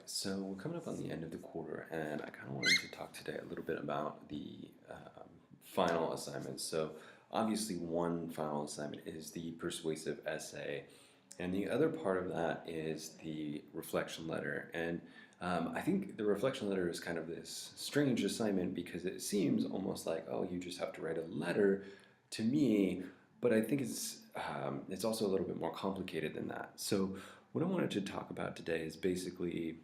So we're coming up on the end of the quarter, and I kind of wanted to talk today a little bit about the final assignments. So obviously, one final assignment is the persuasive essay, and the other part of that is the reflection letter. And I think the reflection letter is kind of this strange assignment because it seems almost like, oh, you just have to write a letter to me, but I think it's also a little bit more complicated than that. So what I wanted to talk about today is basically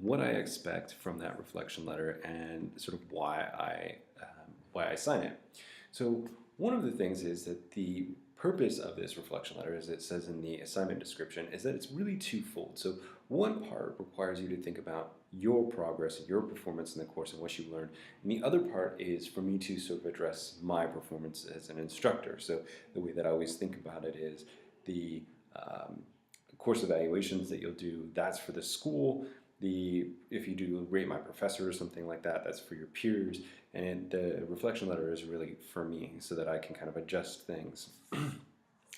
what I expect from that reflection letter and sort of why I sign it. So one of the things is that the purpose of this reflection letter, as it says in the assignment description, is that it's really twofold. So one part requires you to think about your progress, your performance in the course and what you learned, and the other part is for me to sort of address my performance as an instructor. So the way that I always think about it is the course evaluations that you'll do, that's for the school. If you do rate my professor or something like that, that's for your peers. And the reflection letter is really for me so that I can kind of adjust things.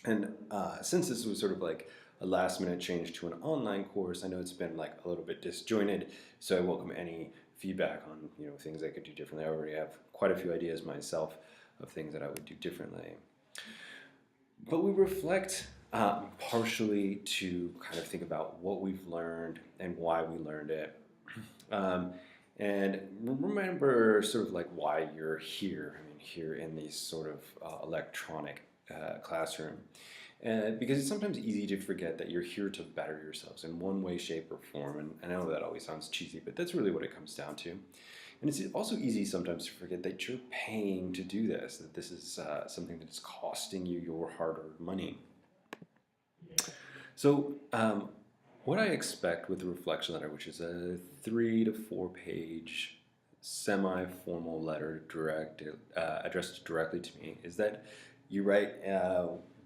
And since this was sort of like a last minute change to an online course, I know it's been like a little bit disjointed. So I welcome any feedback on things I could do differently. I already have quite a few ideas myself of things that I would do differently. But we reflect partially to kind of think about what we've learned and why we learned it. And remember sort of like why you're here. I mean, here in these sort of electronic classroom. Because it's sometimes easy to forget that you're here to better yourselves in one way, shape, or form. And I know that always sounds cheesy, but that's really what it comes down to. And it's also easy sometimes to forget that you're paying to do this, that this is something that is costing you your hard-earned money. So what I expect with the reflection letter, which is a 3 to 4 page semi-formal letter addressed directly to me, is that you write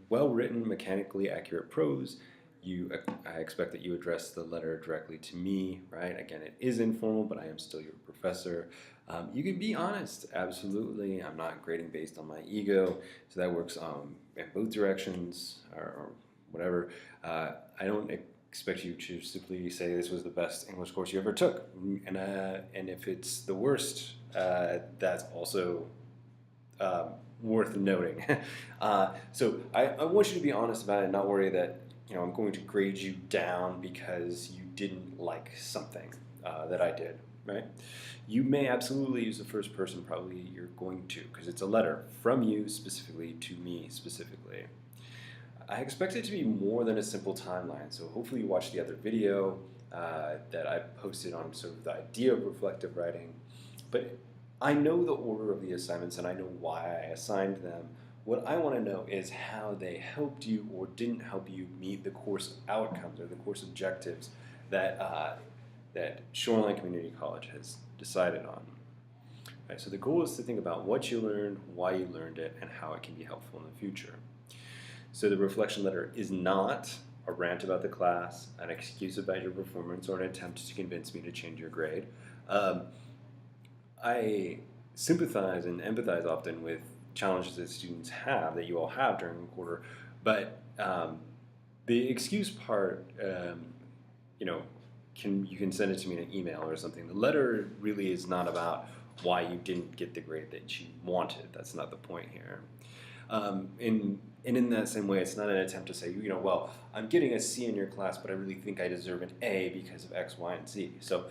well-written, mechanically accurate prose. I expect that you address the letter directly to me, right? Again, it is informal, but I am still your professor. You can be honest, absolutely. I'm not grading based on my ego, so that works in both directions or whatever. I don't expect you to simply say this was the best English course you ever took, and if it's the worst, that's also worth noting. So I want you to be honest about it and not worry that I'm going to grade you down because you didn't like something that I did, right? You may absolutely use the first person, probably you're going to, because it's a letter from you specifically to me specifically. I expect it to be more than a simple timeline, so hopefully you watched the other video that I posted on sort of the idea of reflective writing, but I know the order of the assignments and I know why I assigned them. What I want to know is how they helped you or didn't help you meet the course outcomes or the course objectives that Shoreline Community College has decided on. Right, so the goal is to think about what you learned, why you learned it, and how it can be helpful in the future. So the reflection letter is not a rant about the class, an excuse about your performance, or an attempt to convince me to change your grade. I sympathize and empathize often with challenges that students have, that you all have during the quarter, but the excuse part, you can send it to me in an email or something. The letter really is not about why you didn't get the grade that you wanted. That's not the point here. And in that same way, it's not an attempt to say, well, I'm getting a C in your class, but I really think I deserve an A because of X, Y, and Z. So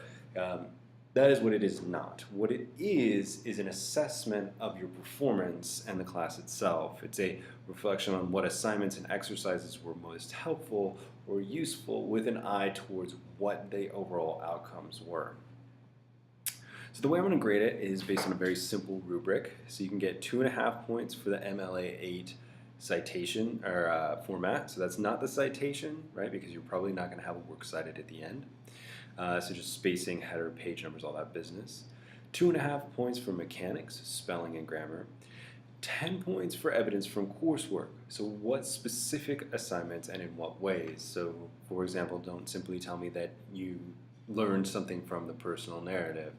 that is what it is not. What it is an assessment of your performance and the class itself. It's a reflection on what assignments and exercises were most helpful or useful with an eye towards what the overall outcomes were. So the way I'm going to grade it is based on a very simple rubric. So you can get 2.5 points for the MLA 8 citation or format. So that's not the citation, right? Because you're probably not going to have a works cited at the end. So just spacing, header, page numbers, all that business. 2.5 points for mechanics, spelling and grammar. 10 points for evidence from coursework. So what specific assignments and in what ways? So for example, don't simply tell me that you learned something from the personal narrative.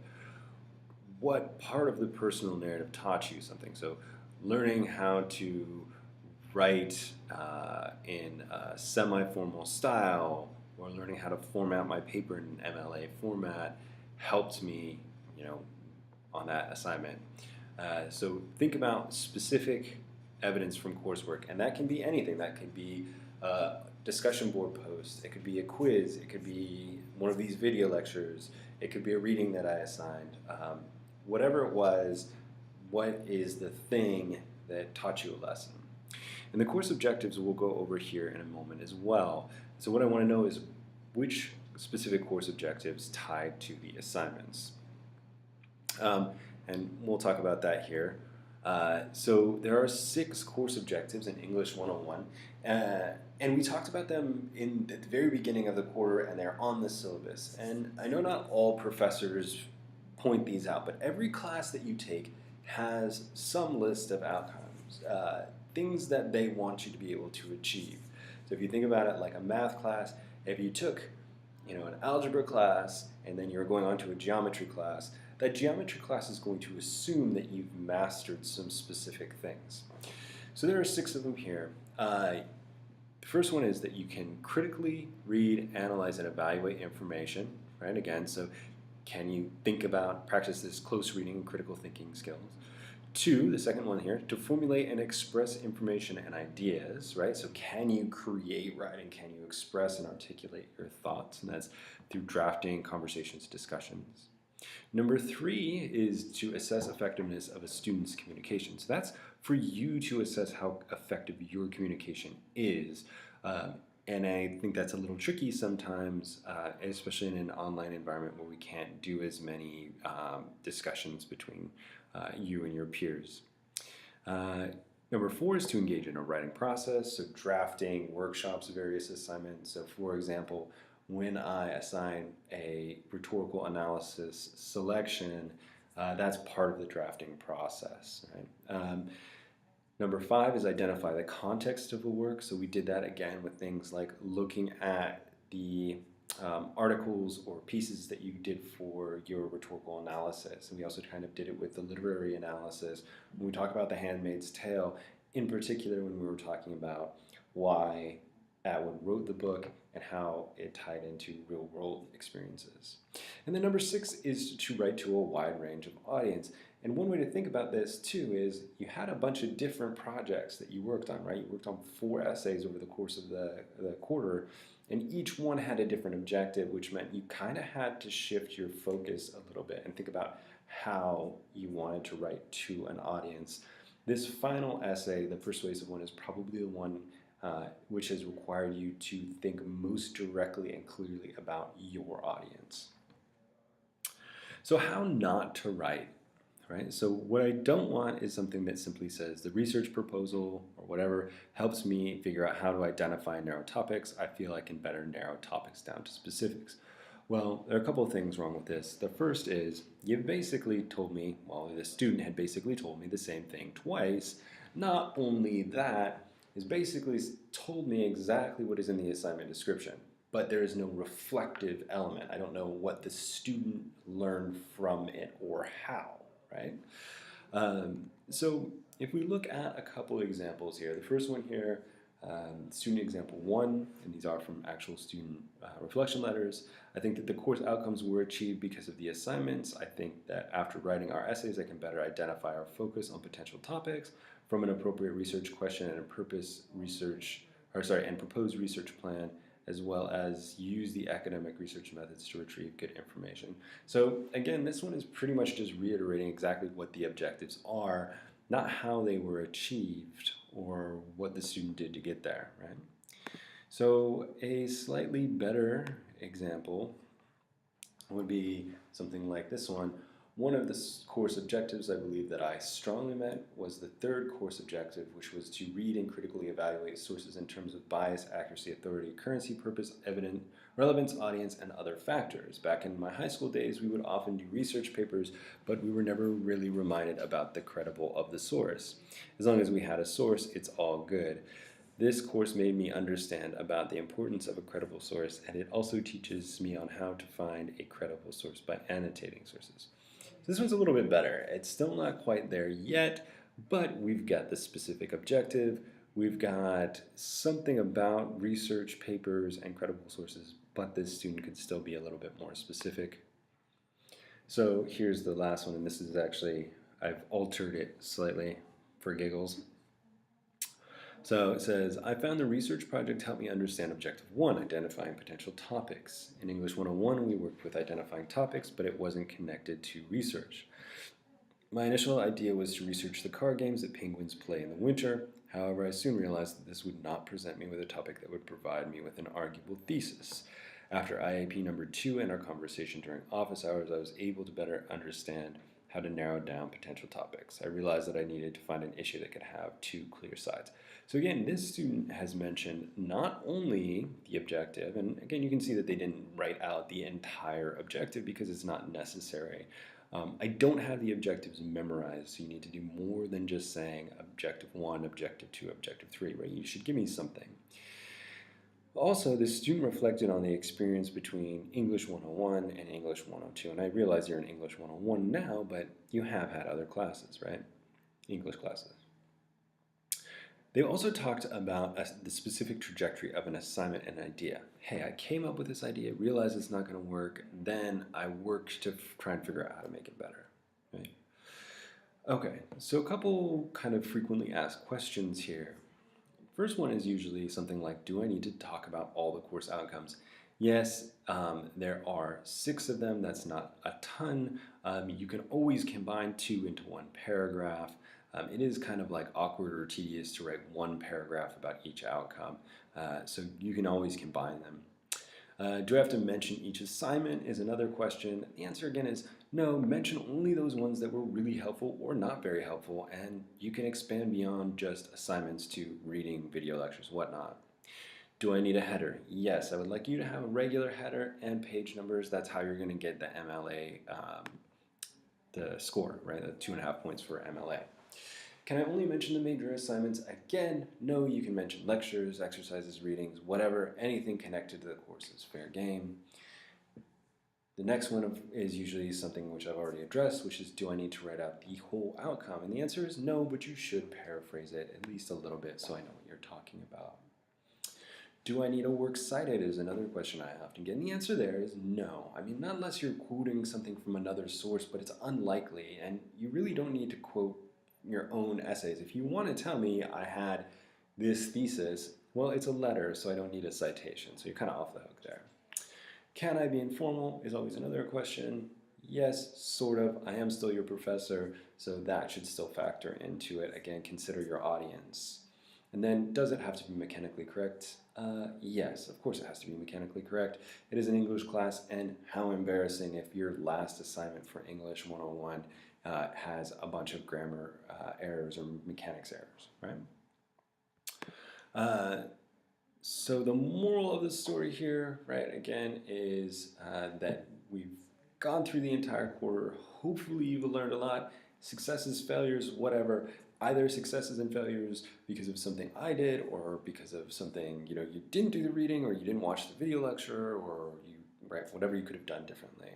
What part of the personal narrative taught you something? So learning how to write in a semi-formal style or learning how to format my paper in an MLA format helped me, you know, on that assignment. So think about specific evidence from coursework, and that can be anything. That could be a discussion board post, it could be a quiz, it could be one of these video lectures, it could be a reading that I assigned. Whatever it was, what is the thing that taught you a lesson? And the course objectives we'll go over here in a moment as well. So what I want to know is which specific course objectives tied to the assignments. And we'll talk about that here. So there are 6 course objectives in English 101, and we talked about them at the very beginning of the quarter, and they're on the syllabus. And I know not all professors point these out, but every class that you take has some list of outcomes, things that they want you to be able to achieve. So if you think about it like a math class, if you took an algebra class and then you're going on to a geometry class, that geometry class is going to assume that you've mastered some specific things. So there are 6 of them here. The first one is that you can critically read, analyze, and evaluate information, right? Again, so can you practice this close reading and critical thinking skills? 2, the second one here, to formulate and express information and ideas, right? So can you create writing? Can you express and articulate your thoughts? And that's through drafting, conversations, discussions. Number 3 is to assess effectiveness of a student's communication. So that's for you to assess how effective your communication is. And I think that's a little tricky sometimes, especially in an online environment where we can't do as many discussions between you and your peers. Number 4 is to engage in a writing process, so drafting, workshops, various assignments. So for example, when I assign a rhetorical analysis selection, that's part of the drafting process, right? Number 5 is identify the context of a work. So we did that again with things like looking at the articles or pieces that you did for your rhetorical analysis. And we also kind of did it with the literary analysis. When we talk about The Handmaid's Tale, in particular when we were talking about why Atwood wrote the book and how it tied into real world experiences. And then number 6 is to write to a wide range of audience. And one way to think about this too is you had a bunch of different projects that you worked on, right? You worked on 4 essays over the course of the quarter, and each one had a different objective, which meant you kind of had to shift your focus a little bit and think about how you wanted to write to an audience. This final essay, the persuasive one, is probably the one which has required you to think most directly and clearly about your audience. So how not to write, right? So what I don't want is something that simply says the research proposal or whatever helps me figure out how to identify and narrow topics. I feel I can better narrow topics down to specifics. Well, there are a couple of things wrong with this. The first is you've basically told me, well, the student had basically told me the same thing twice. Not only that, is basically told me exactly what is in the assignment description, but there is no reflective element. I don't know what the student learned from it or how, right? So if we look at a couple of examples here, the first one here, student example 1, and these are from actual student reflection letters. I think that the course outcomes were achieved because of the assignments. I think that after writing our essays, I can better identify our focus on potential topics from an appropriate research question and proposed research plan, as well as use the academic research methods to retrieve good information. So again, this one is pretty much just reiterating exactly what the objectives are, not how they were achieved or what the student did to get there, right? So a slightly better example would be something like this one. One of the course objectives I believe that I strongly met was the 3rd course objective, which was to read and critically evaluate sources in terms of bias, accuracy, authority, currency, purpose, relevance, audience, and other factors. Back in my high school days, we would often do research papers, but we were never really reminded about the credible of the source. As long as we had a source, it's all good. This course made me understand about the importance of a credible source, and it also teaches me on how to find a credible source by annotating sources. So this one's a little bit better. It's still not quite there yet, but we've got the specific objective. We've got something about research papers and credible sources but this student could still be a little bit more specific. So here's the last one, and this is actually, I've altered it slightly for giggles. So it says, I found the research project helped me understand Objective 1, identifying potential topics. In English 101, we worked with identifying topics, but it wasn't connected to research. My initial idea was to research the card games that penguins play in the winter. However, I soon realized that this would not present me with a topic that would provide me with an arguable thesis. After IAP number 2 and our conversation during office hours, I was able to better understand how to narrow down potential topics. I realized that I needed to find an issue that could have two clear sides. So again, this student has mentioned not only the objective, and again, you can see that they didn't write out the entire objective because it's not necessary. I don't have the objectives memorized, so you need to do more than just saying Objective 1, Objective 2, Objective 3, right? You should give me something. Also, the student reflected on the experience between English 101 and English 102. And I realize you're in English 101 now, but you have had other classes, right? English classes. They also talked about the specific trajectory of an assignment and idea. Hey, I came up with this idea, realized it's not going to work, then I worked to try and figure out how to make it better, right? Okay, so a couple kind of frequently asked questions here. First one is usually something like, do I need to talk about all the course outcomes? Yes, there are 6 of them. That's not a ton. You can always combine 2 into one paragraph. It is kind of like awkward or tedious to write one paragraph about each outcome, so you can always combine them. Do I have to mention each assignment is another question. The answer again is no, mention only those ones that were really helpful or not very helpful, and you can expand beyond just assignments to reading, video lectures, whatnot. Do I need a header? Yes, I would like you to have a regular header and page numbers. That's how you're going to get the MLA, the score, right? The 2.5 points for MLA. Can I only mention the major assignments? Again, no, you can mention lectures, exercises, readings, whatever, anything connected to the course is fair game. The next one is usually something which I've already addressed, which is, do I need to write out the whole outcome? And the answer is no, but you should paraphrase it at least a little bit so I know what you're talking about. Do I need a works cited is another question I often get, and the answer there is no. I mean, not unless you're quoting something from another source, but it's unlikely, and you really don't need to quote your own essays. If you want to tell me I had this thesis, well, it's a letter, so I don't need a citation, so you're kind of off the hook there. Can I be informal is always another question. Yes, sort of. I am still your professor, so that should still factor into it. Again, consider your audience. And then, does it have to be mechanically correct? Yes, of course it has to be mechanically correct. It is an English class, and how embarrassing if your last assignment for English 101 has a bunch of grammar errors or mechanics errors, right? So the moral of the story here, right, again, is that we've gone through the entire quarter. Hopefully you've learned a lot. Successes, failures, whatever. Either successes and failures because of something I did, or because of something, you didn't do the reading, or you didn't watch the video lecture, or whatever you could have done differently.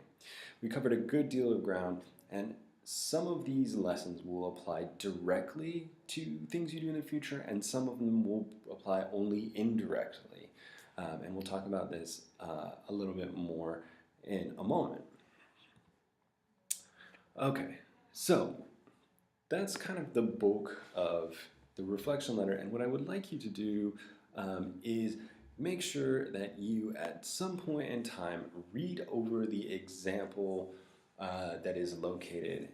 We covered a good deal of ground, and some of these lessons will apply directly to things you do in the future, and some of them will apply only indirectly. And we'll talk about this a little bit more in a moment. Okay, so that's kind of the bulk of the reflection letter, and what I would like you to do is make sure that you, at some point in time, read over the example that is located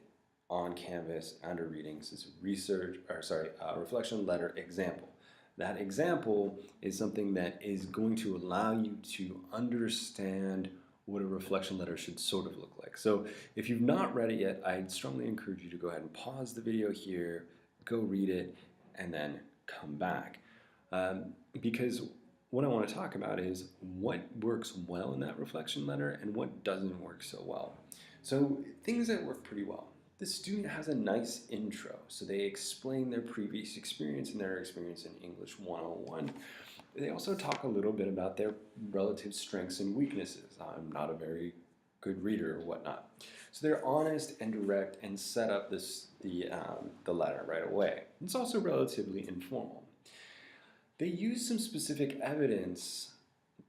on Canvas under readings. Is reflection letter example. That example is something that is going to allow you to understand what a reflection letter should sort of look like. So if you've not read it yet, I'd strongly encourage you to go ahead and pause the video here, go read it, and then come back. Because what I want to talk about is what works well in that reflection letter and what doesn't work so well. So things that work pretty well. The student has a nice intro, so they explain their previous experience and their experience in English 101. They also talk a little bit about their relative strengths and weaknesses. I'm not a very good reader or whatnot. So they're honest and direct and set up the letter right away. It's also relatively informal. They use some specific evidence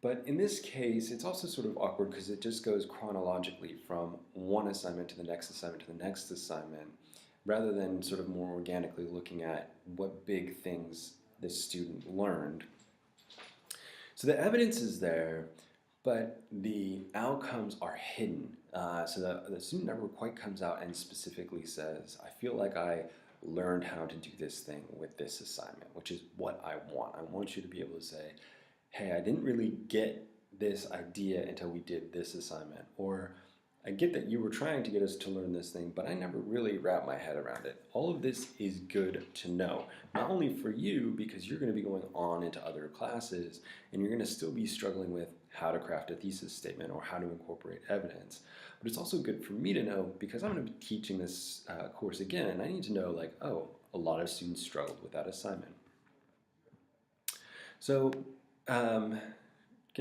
But in this case, it's also sort of awkward because it just goes chronologically from one assignment to the next assignment to the next assignment, rather than sort of more organically looking at what big things this student learned. So the evidence is there, but the outcomes are hidden. So the student never quite comes out and specifically says, I feel like I learned how to do this thing with this assignment, which is what I want. I want you to be able to say, hey, I didn't really get this idea until we did this assignment. Or I get that you were trying to get us to learn this thing, but I never really wrapped my head around it. All of this is good to know, not only for you, because you're going to be going on into other classes, and you're going to still be struggling with how to craft a thesis statement or how to incorporate evidence, but it's also good for me to know because I'm going to be teaching this course again, and I need to know, like, oh, a lot of students struggled with that assignment. So again,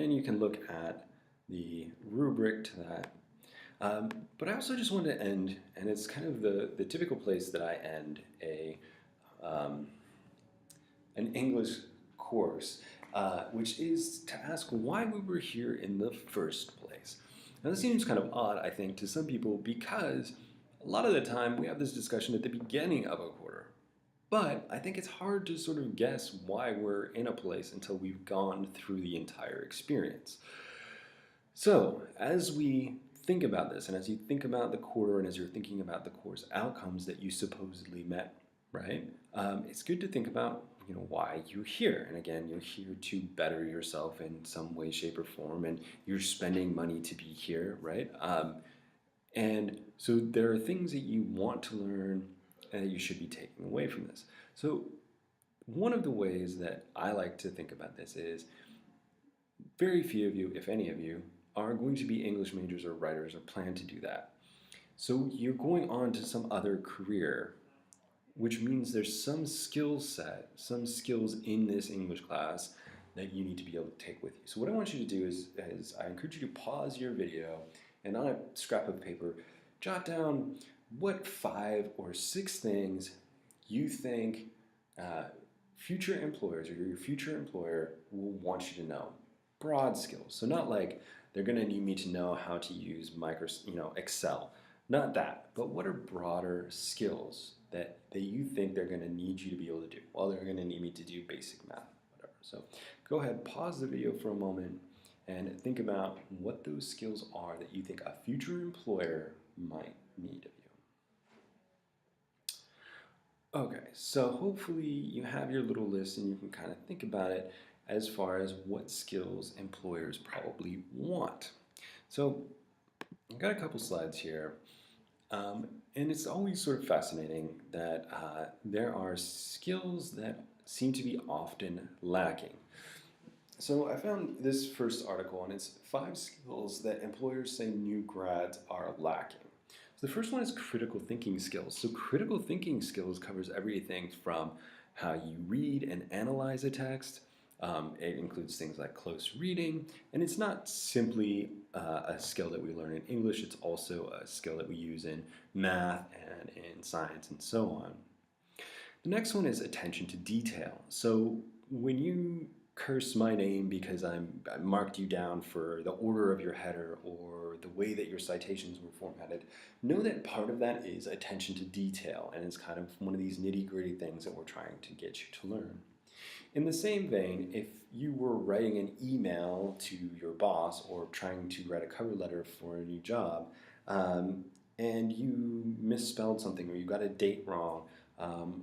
you can look at the rubric to that. But I also just wanted to end, and it's kind of the typical place that I end an English course, which is to ask why we were here in the first place. Now this seems kind of odd, I think, to some people because a lot of the time we have this discussion at the beginning of a quarter. But I think it's hard to sort of guess why we're in a place until we've gone through the entire experience. So as we think about this, and as you think about the quarter, and as you're thinking about the course outcomes that you supposedly met, right? It's good to think about, why you're here. And again, you're here to better yourself in some way, shape, or form, and you're spending money to be here, right? And so there are things that you want to learn and that you should be taking away from this. So one of the ways that I like to think about this is very few of you, if any of you, are going to be English majors or writers or plan to do that. So you're going on to some other career, which means there's some skill set, some skills in this English class that you need to be able to take with you. So what I want you to do is I encourage you to pause your video and on a scrap of paper, jot down what 5 or 6 things you think future employers or your future employer will want you to know. Broad skills. So not like they're going to need me to know how to use Excel. Not that. But what are broader skills that you think they're going to need you to be able to do? Well, they're going to need me to do basic math, whatever. So go ahead, pause the video for a moment and think about what those skills are that you think a future employer might need of you. Okay, so hopefully you have your little list and you can kind of think about it as far as what skills employers probably want. So I've got a couple slides here, and it's always sort of fascinating that there are skills that seem to be often lacking. So I found this first article, and it's 5 skills that employers say new grads are lacking. So the first one is critical thinking skills. So critical thinking skills covers everything from how you read and analyze a text. It includes things like close reading, and it's not simply a skill that we learn in English, it's also a skill that we use in math and in science and so on. The next one is attention to detail. So when you curse my name because I marked you down for the order of your header or the way that your citations were formatted, know that part of that is attention to detail, and it's kind of one of these nitty-gritty things that we're trying to get you to learn. In the same vein, if you were writing an email to your boss or trying to write a cover letter for a new job, and you misspelled something, or you got a date wrong,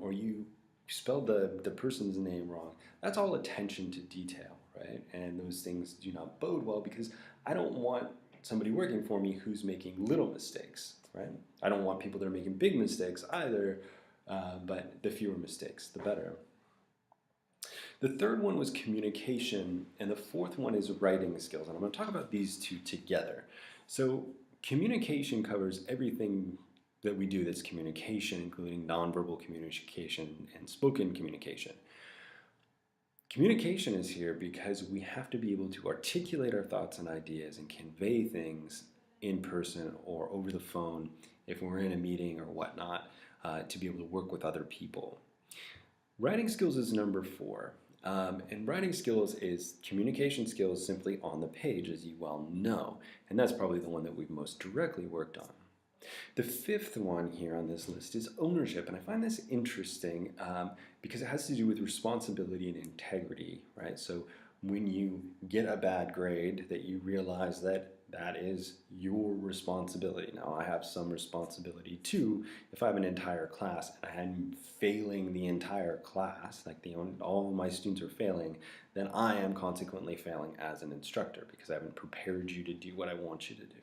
or you spelled the person's name wrong, that's all attention to detail, right? And those things do not bode well because I don't want somebody working for me who's making little mistakes, right? I don't want people that are making big mistakes either, but the fewer mistakes, the better. The third one was communication, and the fourth one is writing skills. And I'm going to talk about these two together. So communication covers everything that we do that's communication, including nonverbal communication and spoken communication. Communication is here because we have to be able to articulate our thoughts and ideas and convey things in person or over the phone if we're in a meeting or whatnot, to be able to work with other people. Writing skills is number 4. And writing skills is communication skills simply on the page, as you well know. And that's probably the one that we've most directly worked on. The fifth one here on this list is ownership, and I find this interesting because it has to do with responsibility and integrity, right? So when you get a bad grade, that you realize that that is your responsibility. Now, I have some responsibility too. If I have an entire class and I'm failing the entire class, like all of my students are failing, then I am consequently failing as an instructor because I haven't prepared you to do what I want you to do.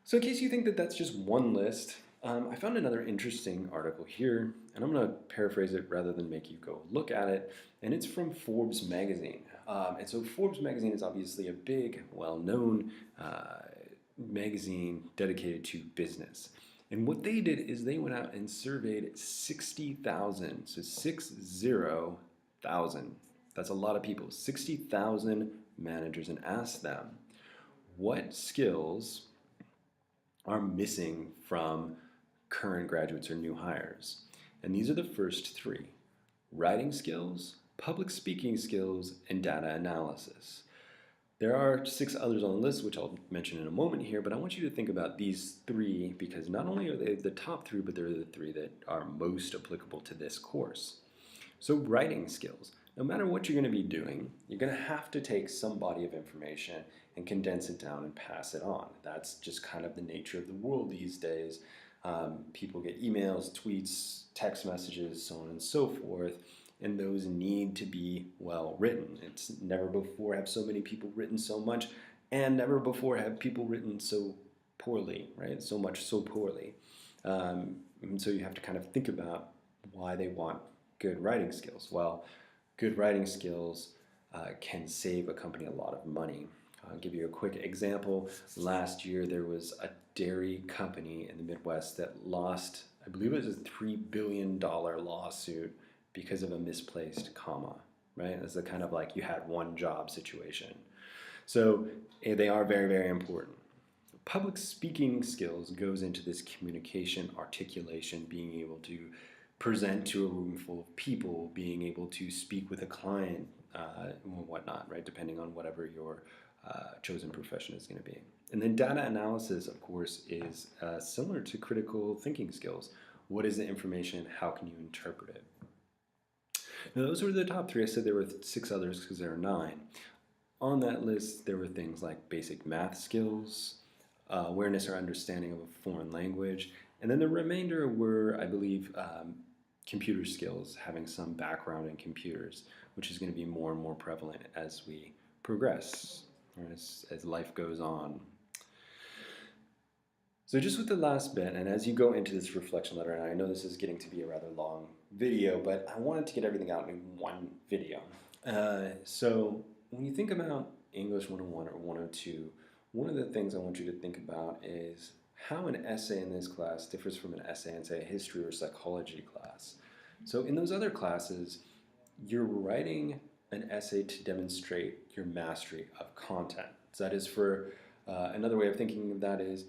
So in case you think that that's just one list, I found another interesting article here, and I'm going to paraphrase it rather than make you go look at it, and it's from Forbes magazine. And so Forbes magazine is obviously a big, well-known magazine dedicated to business. And what they did is they went out and surveyed 60,000, so 60,000, that's a lot of people, 60,000 managers, and asked them what skills are missing from current graduates or new hires. And these are the first three: writing skills, public speaking skills, and data analysis. There are 6 others on the list, which I'll mention in a moment here, but I want you to think about these 3 because not only are they the top 3, but they're the 3 that are most applicable to this course. So writing skills. No matter what you're going to be doing, you're going to have to take some body of information and condense it down and pass it on. That's just kind of the nature of the world these days. People get emails, tweets, text messages, so on and so forth, and those need to be well written. It's never before have so many people written so much, and never before have people written so poorly, right? So much so poorly. And so you have to kind of think about why they want good writing skills. Well, good writing skills can save a company a lot of money. I'll give you a quick example. Last year, there was a dairy company in the Midwest that lost, I believe it was a $3 billion lawsuit because of a misplaced comma, right? It's the kind of like you had one job situation. So they are very, very important. Public speaking skills goes into this communication, articulation, being able to present to a room full of people, being able to speak with a client, or whatnot, right? Depending on whatever your chosen profession is going to be. And then data analysis, of course, is similar to critical thinking skills. What is the information? How can you interpret it? Now, those were the top 3. I said there were 6 others because there are 9. On that list, there were things like basic math skills, awareness or understanding of a foreign language, and then the remainder were, I believe, computer skills, having some background in computers, which is going to be more and more prevalent as we progress, or as life goes on. So just with the last bit, and as you go into this reflection letter, and I know this is getting to be a rather long video, but I wanted to get everything out in one video. So when you think about English 101 or 102, one of the things I want you to think about is how an essay in this class differs from an essay in, say, a history or psychology class. So in those other classes, you're writing an essay to demonstrate your mastery of content. So that is for another way of thinking of that is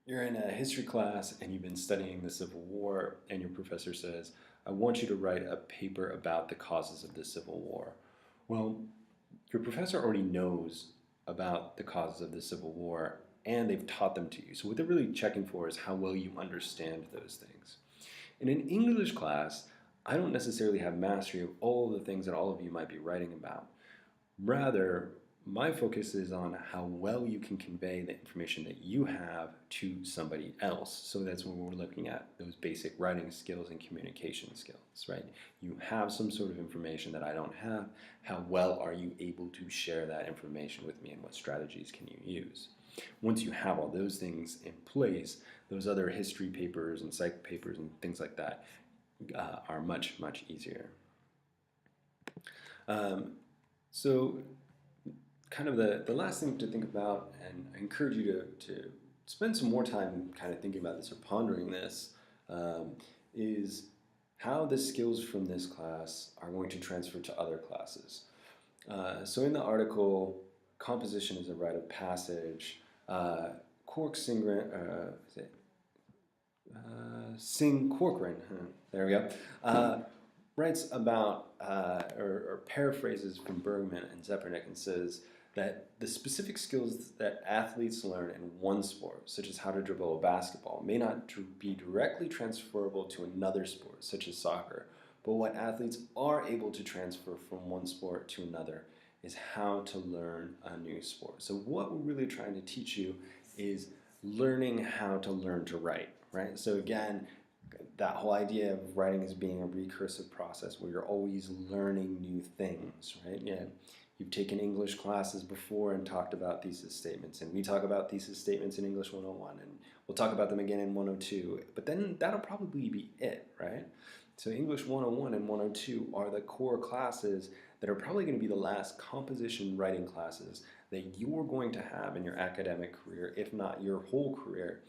you're in a history class and you've been studying the Civil War, and your professor says, I want you to write a paper about the causes of the Civil War. Well, your professor already knows about the causes of the Civil War, and they've taught them to you. So what they're really checking for is how well you understand those things. In an English class, I don't necessarily have mastery of all of the things that all of you might be writing about. Rather, my focus is on how well you can convey the information that you have to somebody else. So that's when we're looking at those basic writing skills and communication skills, right? You have some sort of information that I don't have. How well are you able to share that information with me, and what strategies can you use? Once you have all those things in place, those other history papers and psych papers and things like that are much, much easier. So kind of the last thing to think about, and I encourage you to spend some more time kind of thinking about this or pondering this, is how the skills from this class are going to transfer to other classes. So in the article, composition is a rite of passage. Sing Corcoran, there we go. writes about or paraphrases from Bergman and Zepernick and says that the specific skills that athletes learn in one sport, such as how to dribble a basketball, may not be directly transferable to another sport, such as soccer. But what athletes are able to transfer from one sport to another is how to learn a new sport. So what we're really trying to teach you is learning how to learn to write, right? So again, that whole idea of writing as being a recursive process where you're always learning new things, right? Yeah, you've taken English classes before and talked about thesis statements, and we talk about thesis statements in English 101, and we'll talk about them again in 102, but then that'll probably be it, right? So English 101 and 102 are the core classes that are probably going to be the last composition writing classes that you're going to have in your academic career, if not your whole career.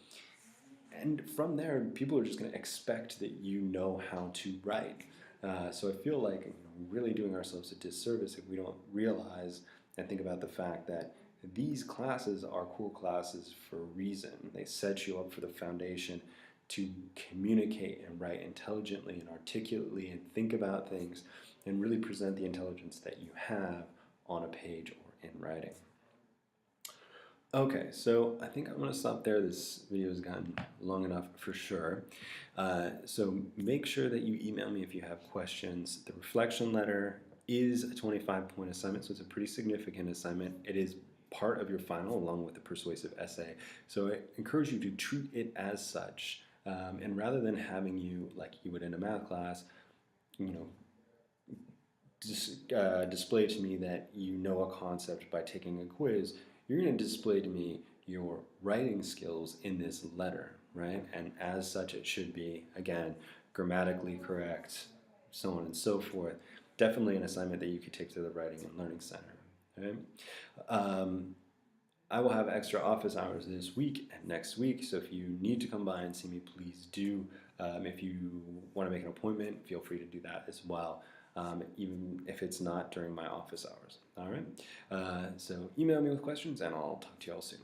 And from there, people are just going to expect that you know how to write. So I feel like we're really doing ourselves a disservice if we don't realize and think about the fact that these classes are core classes for a reason. They set you up for the foundation to communicate and write intelligently and articulately and think about things and really present the intelligence that you have on a page or in writing. Okay, so I think I'm going to stop there. This video has gotten long enough for sure. So make sure that you email me if you have questions. The reflection letter is a 25-point assignment, so it's a pretty significant assignment. It is part of your final along with the persuasive essay. So I encourage you to treat it as such. And rather than having you, like you would in a math class, display to me that you know a concept by taking a quiz, you're going to display to me your writing skills in this letter, right? And as such, it should be, again, grammatically correct, so on and so forth. Definitely an assignment that you could take to the Writing and Learning Center, okay? I will have extra office hours this week and next week, so if you need to come by and see me, please do. If you want to make an appointment, feel free to do that as well, even if it's not during my office hours. All right? So email me with questions, and I'll talk to you all soon.